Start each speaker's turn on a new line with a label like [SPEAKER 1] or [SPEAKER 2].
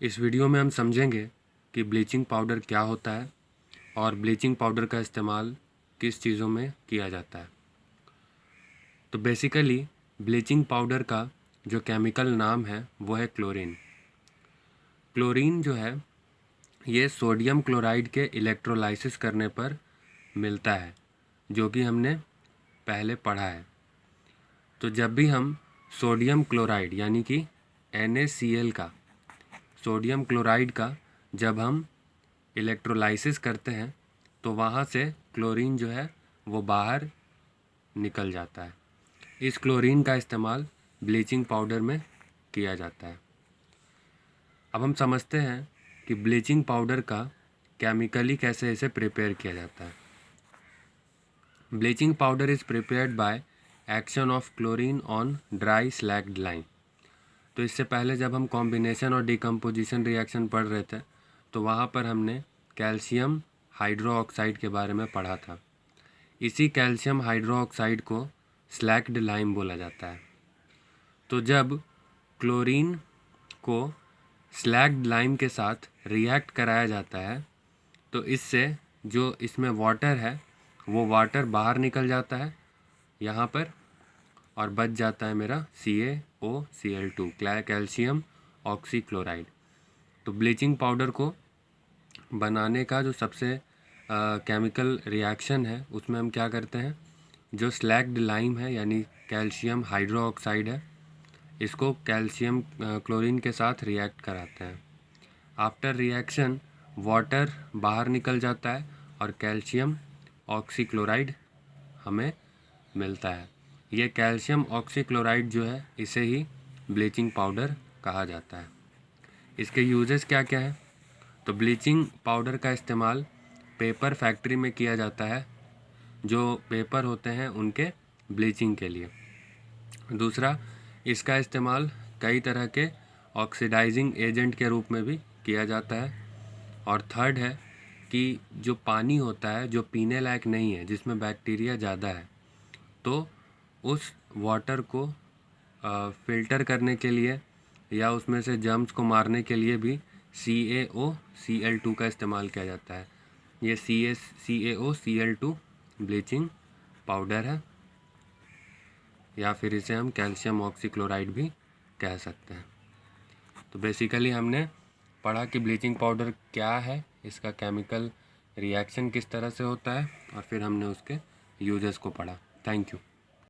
[SPEAKER 1] इस वीडियो में हम समझेंगे कि ब्लीचिंग पाउडर क्या होता है और ब्लीचिंग पाउडर का इस्तेमाल किस चीज़ों में किया जाता है। तो बेसिकली ब्लीचिंग पाउडर का जो केमिकल नाम है वो है क्लोरीन। क्लोरीन जो है ये सोडियम क्लोराइड के इलेक्ट्रोलाइसिस करने पर मिलता है, जो कि हमने पहले पढ़ा है। तो जब भी हम सोडियम क्लोराइड यानी कि NaCl का सोडियम क्लोराइड का जब हम इलेक्ट्रोलाइसिस करते हैं तो वहाँ से क्लोरीन जो है वो बाहर निकल जाता है। इस क्लोरीन का इस्तेमाल ब्लीचिंग पाउडर में किया जाता है। अब हम समझते हैं कि ब्लीचिंग पाउडर का केमिकली कैसे इसे प्रिपेयर किया जाता है। Bleaching powder is prepared by action of chlorine on dry slagged lime. तो इससे पहले जब हम कॉम्बिनेशन और डिकम्पोजिशन रिएक्शन पढ़ रहे थे तो वहाँ पर हमने कैल्शियम हाइड्रोक्साइड के बारे में पढ़ा था। इसी कैल्शियम हाइड्रोक्साइड को स्लैग्ड लाइम बोला जाता है। तो जब क्लोरीन को स्लैग्ड लाइम के साथ रिएक्ट कराया जाता है तो इससे जो इसमें वाटर है वो वाटर बाहर निकल जाता है यहाँ पर और बच जाता है मेरा CaOCl2 कैल्शियम ऑक्सीक्लोराइड। तो ब्लीचिंग पाउडर को बनाने का जो सबसे केमिकल रिएक्शन है उसमें हम क्या करते हैं, जो स्लैग्ड लाइम है यानी कैल्शियम हाइड्रोक्साइड है इसको कैल्शियम क्लोरीन के साथ रिएक्ट कराते हैं। आफ्टर रिएक्शन वाटर बाहर निकल जाता है और कैल्शियम ऑक्सीक्लोराइड हमें मिलता है। ये कैल्शियम ऑक्सीक्लोराइड जो है इसे ही ब्लीचिंग पाउडर कहा जाता है। इसके यूजेस क्या क्या है? तो ब्लीचिंग पाउडर का इस्तेमाल पेपर फैक्ट्री में किया जाता है, जो पेपर होते हैं उनके ब्लीचिंग के लिए। दूसरा, इसका इस्तेमाल कई तरह के ऑक्सीडाइजिंग एजेंट के रूप में भी किया जाता है। और थर्ड है कि जो पानी होता है जो पीने लायक नहीं है, जिसमें बैक्टीरिया ज़्यादा है, तो उस वाटर को फ़िल्टर करने के लिए या उसमें से जर्म्स को मारने के लिए भी CaOCl2 का इस्तेमाल किया जाता है। ये CaOCl2 ब्लीचिंग पाउडर है, या फिर इसे हम कैल्शियम ऑक्सीक्लोराइड भी कह सकते हैं। तो बेसिकली हमने पढ़ा कि ब्लीचिंग पाउडर क्या है, इसका केमिकल रिएक्शन किस तरह से होता है, और फिर हमने उसके यूजेस को पढ़ा। Thank you.